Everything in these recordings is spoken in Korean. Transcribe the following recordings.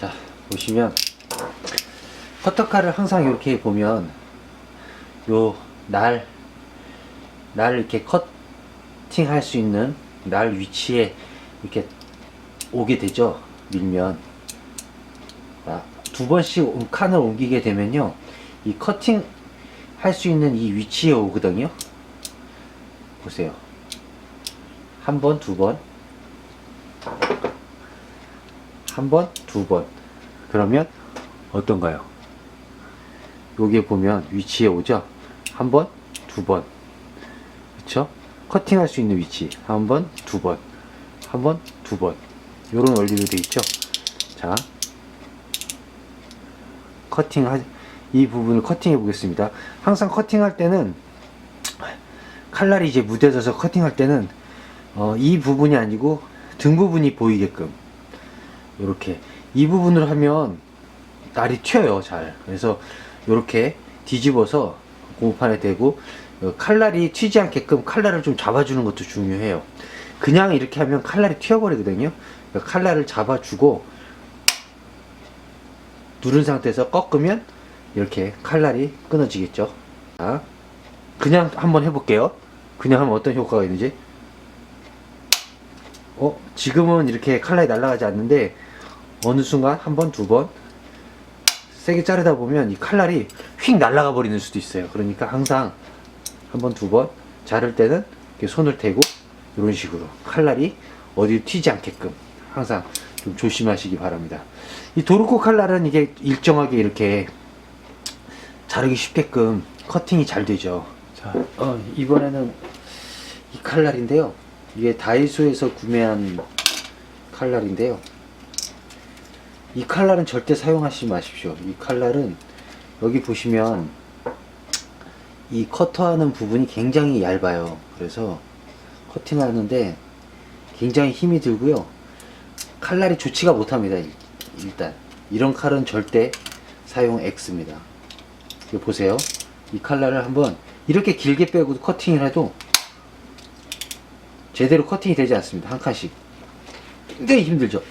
자, 보시면 커터칼을 항상 이렇게 보면 요 날 이렇게 커팅할 수 있는 날 위치에 이렇게 오게 되죠. 밀면 두 번씩 칸을 옮기게 되면요, 이 커팅 할 수 있는 이 위치에 오거든요. 보세요. 한 번, 두 번, 한 번, 두 번. 그러면 어떤가요? 여기에 보면 위치에 오죠. 한 번, 두 번. 그쵸? 커팅할 수 있는 위치. 한 번, 두 번. 한 번, 두 번. 요런 원리로 되어 있죠. 자, 이 부분을 커팅해 보겠습니다. 항상 커팅할 때는 칼날이 이제 무뎌져서 커팅할 때는 이 부분이 아니고 등 부분이 보이게끔 이렇게 이 부분을 하면 날이 튀어요, 잘. 그래서 이렇게 뒤집어서 고무판에 대고 칼날이 튀지 않게끔 칼날을 좀 잡아주는 것도 중요해요. 그냥 이렇게 하면 칼날이 튀어버리거든요. 칼날을 잡아주고 누른 상태에서 꺾으면 이렇게 칼날이 끊어지겠죠. 자, 그냥 한번 해볼게요. 그냥 하면 어떤 효과가 있는지. 지금은 이렇게 칼날이 날아가지 않는데 어느 순간 한 번, 두 번 세게 자르다 보면 이 칼날이 휙 날아가 버리는 수도 있어요. 그러니까 항상 한 번, 두 번 자를 때는 이렇게 손을 대고 이런 식으로 칼날이 어디 튀지 않게끔 항상 좀 조심하시기 바랍니다. 이 도르코 칼날은 이게 일정하게 이렇게 자르기 쉽게끔 커팅이 잘 되죠. 자, 이번에는 이 칼날인데요. 이게 다이소에서 구매한 칼날인데요. 이 칼날은 절대 사용하지 마십시오. 이 칼날은 여기 보시면 이 커터하는 부분이 굉장히 얇아요. 그래서 커팅하는데 굉장히 힘이 들고요. 칼날이 좋지가 못합니다. 일단 이런 칼은 절대 사용 X입니다. 이거 보세요. 이 칼날을 한번 이렇게 길게 빼고 커팅을 해도 제대로 커팅이 되지 않습니다. 한 칸씩 굉장히 힘들죠.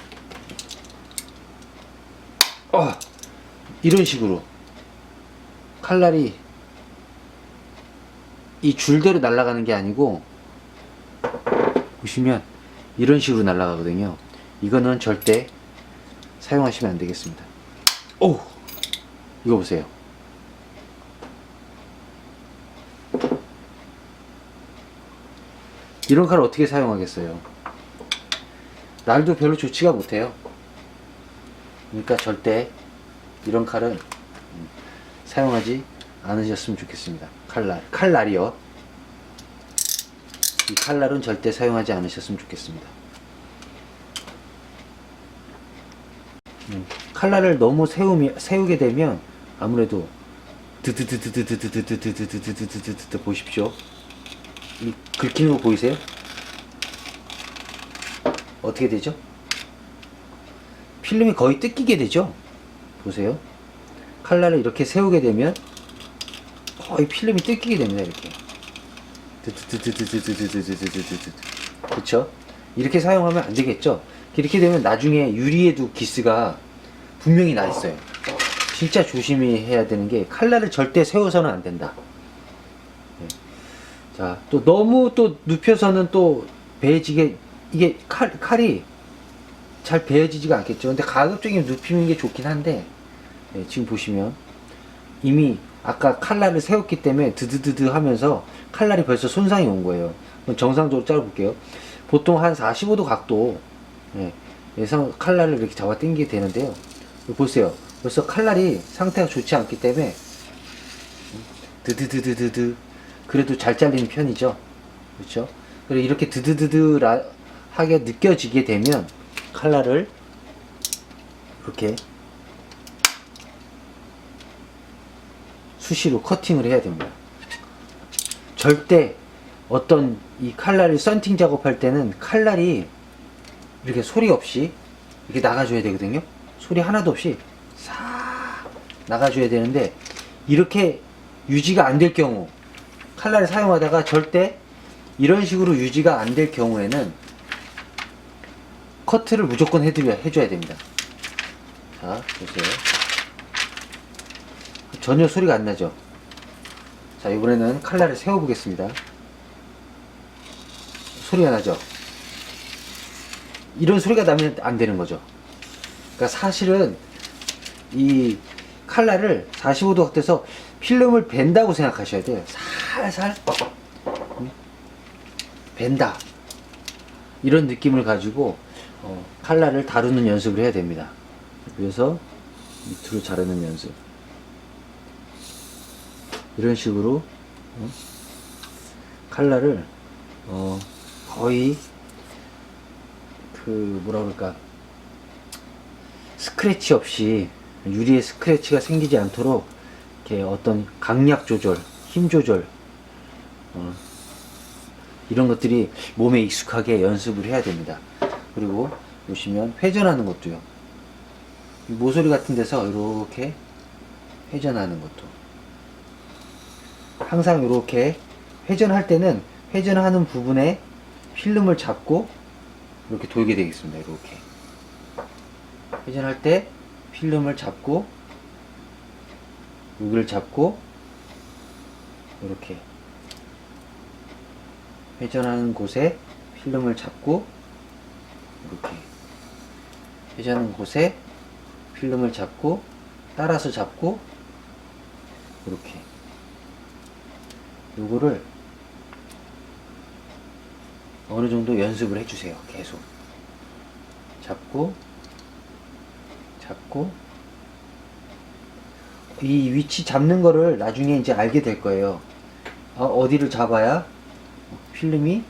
이런 식으로 칼날이 이 줄대로 날아가는 게 아니고 보시면 이런 식으로 날아가거든요. 이거는 절대 사용하시면 안 되겠습니다. 이거 보세요. 이런 칼을 어떻게 사용하겠어요? 날도 별로 좋지가 못해요. 그러니까 절대 이런 칼은 사용하지 않으셨으면 좋겠습니다. 칼날이요. 이 칼날은 절대 사용하지 않으셨으면 좋겠습니다. 칼날을 너무 세우게 되면 아무래도 드드드드드드드드드드드드드드드드 보십시오. 이 긁히는 거 보이세요? 어떻게 되죠? 필름이 거의 뜯기게 되죠? 보세요. 칼날을 이렇게 세우게 되면 거의 필름이 뜯기게 됩니다. 이렇게. 그쵸? 이렇게 사용하면 안 되겠죠? 이렇게 되면 나중에 유리에도 기스가 분명히 나 있어요. 진짜 조심히 해야 되는 게 칼날을 절대 세워서는 안 된다. 네. 자, 또 너무 또 눕혀서는 또 베어지게, 이게 칼이 잘 베어지지가 않겠죠. 근데 가급적이면 눕히는 게 좋긴 한데, 네, 지금 보시면 이미 아까 칼날을 세웠기 때문에 드드드드 하면서 칼날이 벌써 손상이 온 거예요. 정상적으로 자르볼게요. 보통 한 45도 각도, 네, 예상 칼날을 이렇게 잡아 당기게 되는데요. 보세요. 벌써 칼날이 상태가 좋지 않기 때문에 드드드드드드 그래도 잘 잘리는 편이죠. 그렇죠? 그리고 이렇게 드드드드 하게 느껴지게 되면 칼날을 이렇게 수시로 커팅을 해야 됩니다. 절대 어떤 이 칼날을 썬팅 작업할 때는 칼날이 이렇게 소리 없이 이렇게 나가줘야 되거든요. 소리 하나도 없이 싹 나가줘야 되는데 이렇게 유지가 안 될 경우, 칼날을 사용하다가 절대 이런 식으로 유지가 안 될 경우에는 커트를 무조건 해줘야 됩니다. 자, 보세요. 전혀 소리가 안 나죠? 자, 이번에는 칼날을 세워 보겠습니다. 소리가 나죠? 이런 소리가 나면 안 되는 거죠. 그러니까 사실은 이 칼날을 45도 각도에서 필름을 벤다고 생각하셔야 돼요. 살살 벤다, 이런 느낌을 가지고 칼날을 다루는 연습을 해야 됩니다. 그래서 밑으로 자르는 연습, 이런 식으로 칼날을 거의 그 뭐라 그럴까, 스크래치 없이, 유리에 스크래치가 생기지 않도록 이렇게 어떤 강약 조절, 힘 조절, 이런 것들이 몸에 익숙하게 연습을 해야 됩니다. 그리고 보시면 회전하는 것도요. 모서리 같은 데서 이렇게 회전하는 것도, 항상 이렇게 회전할 때는 회전하는 부분에 필름을 잡고 이렇게 돌게 되겠습니다. 이렇게 회전할 때 필름을 잡고, 여기를 잡고, 이렇게 회전하는 곳에 필름을 잡고, 이렇게 회전하는 곳에 필름을 잡고, 따라서 잡고, 이렇게 요거를 어느 정도 연습을 해주세요. 계속 잡고, 이 위치 잡는 거를 나중에 이제 알게 될 거예요. 어디를 잡아야 필름이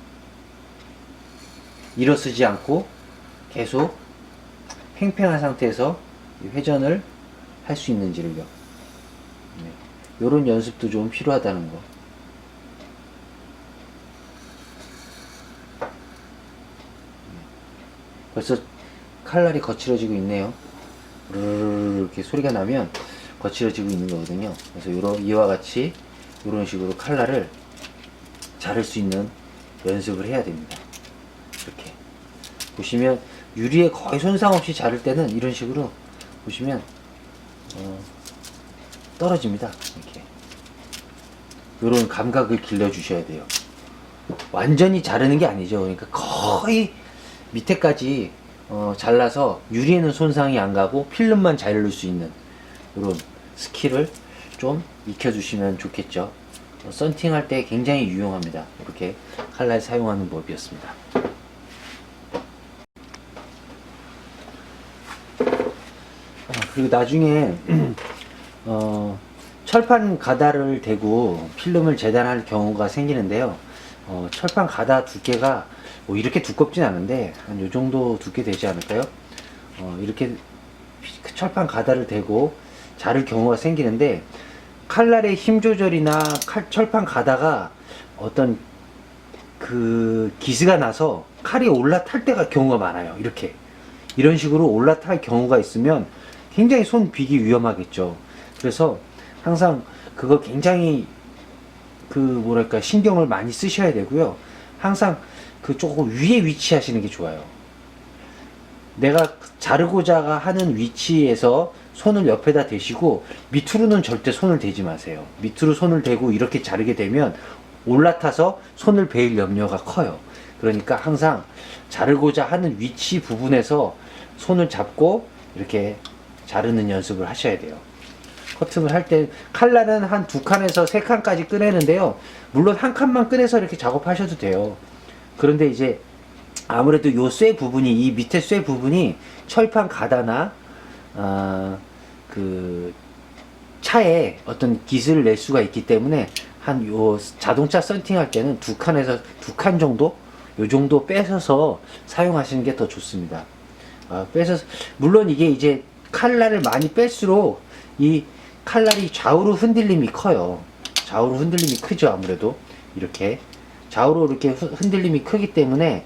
일어서지 않고 계속 팽팽한 상태에서 회전을 할 수 있는지를요. 네. 요런 연습도 좀 필요하다는 거. 벌써 칼날이 거칠어지고 있네요. 이렇게 소리가 나면 거칠어지고 있는 거거든요. 그래서 이와 같이 이런 식으로 칼날을 자를 수 있는 연습을 해야 됩니다. 이렇게 보시면 유리에 거의 손상 없이 자를 때는 이런 식으로 보시면 떨어집니다. 이렇게 이런 감각을 길러 주셔야 돼요. 완전히 자르는 게 아니죠. 그러니까 거의 밑에까지 잘라서 유리에는 손상이 안 가고 필름만 자를 수 있는 이런 스킬을 좀 익혀주시면 좋겠죠. 썬팅 할 때 굉장히 유용합니다. 이렇게 칼날 사용하는 법이었습니다. 그리고 나중에 철판 가다를 대고 필름을 재단할 경우가 생기는데요. 철판 가다 두께가 뭐 이렇게 두껍진 않은데 한 요 정도 두께 되지 않을까요? 이렇게 철판 가다를 대고 자를 경우가 생기는데, 칼날의 힘 조절이나 철판 가다가 어떤 그 기스가 나서 칼이 올라탈 때가 경우가 많아요. 이렇게 이런 식으로 올라탈 경우가 있으면 굉장히 손 비기 위험하겠죠. 그래서 항상 그거 굉장히 그 뭐랄까 신경을 많이 쓰셔야 되고요. 항상 그 조금 위에 위치하시는 게 좋아요. 내가 자르고자 하는 위치에서 손을 옆에다 대시고 밑으로는 절대 손을 대지 마세요. 밑으로 손을 대고 이렇게 자르게 되면 올라타서 손을 베일 염려가 커요. 그러니까 항상 자르고자 하는 위치 부분에서 손을 잡고 이렇게 자르는 연습을 하셔야 돼요. 커팅을 할 때 칼날은 한 2칸에서 3칸까지 꺼내는데요. 물론 한 칸만 꺼내서 이렇게 작업하셔도 돼요. 그런데 이제 아무래도 요 쇠 부분이, 이 밑에 쇠 부분이 철판 가다나 그 차에 어떤 기스를 낼 수가 있기 때문에 한 요 자동차 썬팅 할 때는 2칸 정도, 요 정도 빼셔서 사용하시는 게 더 좋습니다. 빼서 물론 이게 이제 칼날을 많이 뺄수록 이 칼날이 좌우로 흔들림이 커요. 좌우로 흔들림이 크죠. 아무래도 이렇게 좌우로 이렇게 흔들림이 크기 때문에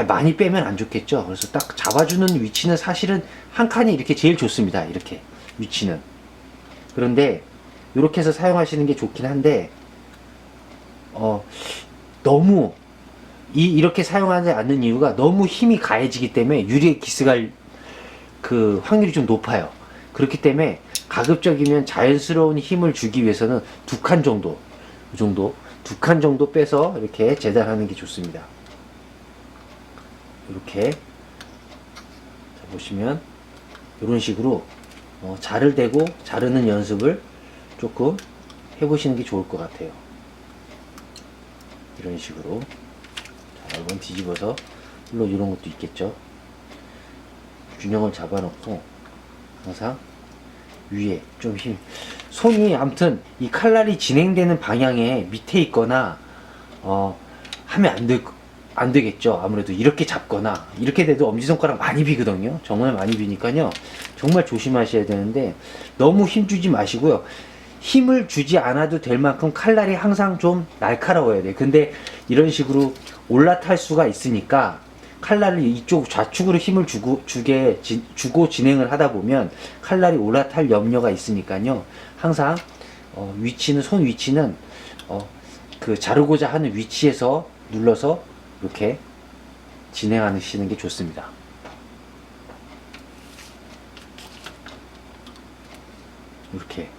많이 빼면 안 좋겠죠. 그래서 딱 잡아주는 위치는 사실은 한 칸이 이렇게 제일 좋습니다. 이렇게 위치는. 그런데 이렇게 해서 사용하시는 게 좋긴 한데 너무 이렇게 사용하지 않는 이유가 너무 힘이 가해지기 때문에 유리에 기스갈 그 확률이 좀 높아요. 그렇기 때문에 가급적이면 자연스러운 힘을 주기 위해서는 2칸 정도, 이 정도, 2칸 정도 빼서 이렇게 재단하는 게 좋습니다. 이렇게. 자, 보시면 이런 식으로 자를 대고 자르는 연습을 조금 해보시는 게 좋을 것 같아요. 이런 식으로. 자, 한번 뒤집어서, 물론 이런 것도 있겠죠. 균형을 잡아놓고 항상 위에 좀 힘, 손이 아무튼 이 칼날이 진행되는 방향에 밑에 있거나 하면 안 되겠죠. 아무래도 이렇게 잡거나 이렇게 돼도 엄지손가락 많이 비거든요. 정말 많이 비니까요. 정말 조심하셔야 되는데 너무 힘 주지 마시고요. 힘을 주지 않아도 될 만큼 칼날이 항상 좀 날카로워야 돼요. 근데 이런 식으로 올라탈 수가 있으니까 칼날을 이쪽 좌측으로 힘을 주고 진행을 하다 보면 칼날이 올라탈 염려가 있으니까요. 항상 위치는, 손 위치는 그 자르고자 하는 위치에서 눌러서 이렇게 진행하시는 게 좋습니다. 이렇게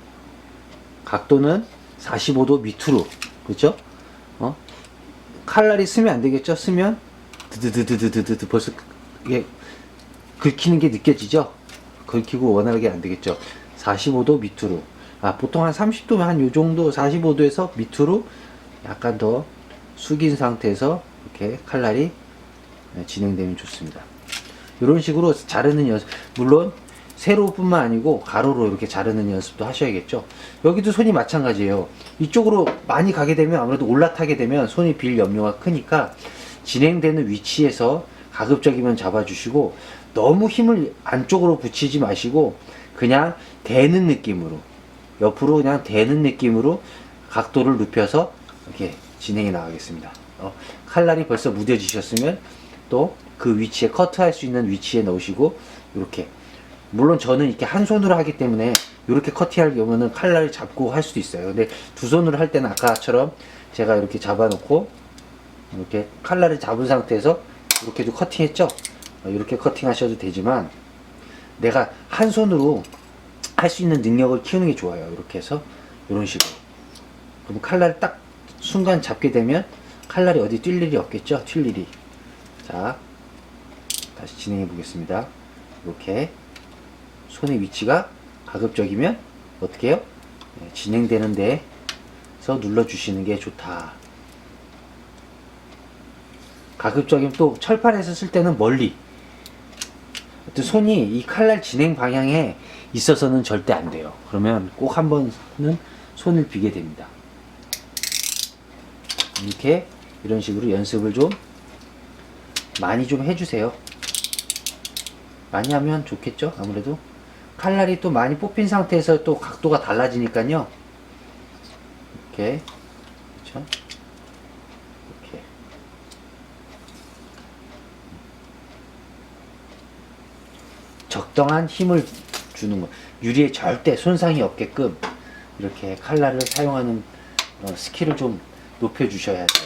각도는 45도 밑으로, 그렇죠? 칼날이 쓰면 안 되겠죠? 쓰면 드드드드드드드 벌써 이게 긁히는 게 느껴지죠? 긁히고 원활하게 안 되겠죠? 45도 밑으로. 보통 한 30도면 한 요 정도, 45도에서 밑으로 약간 더 숙인 상태에서 이렇게 칼날이 진행되면 좋습니다. 이런 식으로 자르는 연습, 물론 세로뿐만 아니고 가로로 이렇게 자르는 연습도 하셔야겠죠. 여기도 손이 마찬가지예요. 이쪽으로 많이 가게 되면 아무래도 올라타게 되면 손이 빌 염려가 크니까 진행되는 위치에서 가급적이면 잡아주시고, 너무 힘을 안쪽으로 붙이지 마시고 그냥 대는 느낌으로, 옆으로 그냥 대는 느낌으로 각도를 눕혀서 이렇게 진행해 나가겠습니다. 칼날이 벌써 무뎌지셨으면 또 그 위치에 커트할 수 있는 위치에 넣으시고, 이렇게, 물론 저는 이렇게 한 손으로 하기 때문에 이렇게 커트할 경우는 칼날을 잡고 할 수도 있어요. 근데 두 손으로 할 때는 아까처럼 제가 이렇게 잡아놓고 이렇게 칼날을 잡은 상태에서 이렇게도 커팅했죠. 이렇게 커팅 하셔도 되지만 내가 한 손으로 할 수 있는 능력을 키우는 게 좋아요. 이렇게 해서 이런 식으로. 그럼 칼날을 딱 순간 잡게 되면 칼날이 어디 뛸 일이 없겠죠. 튈 일이. 자, 다시 진행해 보겠습니다. 이렇게 손의 위치가 가급적이면 어떻게 해요? 진행되는 데서 눌러주시는 게 좋다. 가급적이면 또 철판에서 쓸 때는 멀리, 손이 이 칼날 진행 방향에 있어서는 절대 안 돼요. 그러면 꼭 한 번은 손을 비게 됩니다. 이렇게 이런 식으로 연습을 좀 많이 좀 해주세요. 많이 하면 좋겠죠. 아무래도 칼날이 또 많이 뽑힌 상태에서 또 각도가 달라지니까요. 이렇게, 그렇죠? 이렇게. 적당한 힘을 주는 거. 유리에 절대 손상이 없게끔 이렇게 칼날을 사용하는 스킬을 좀 높여 주셔야 돼요.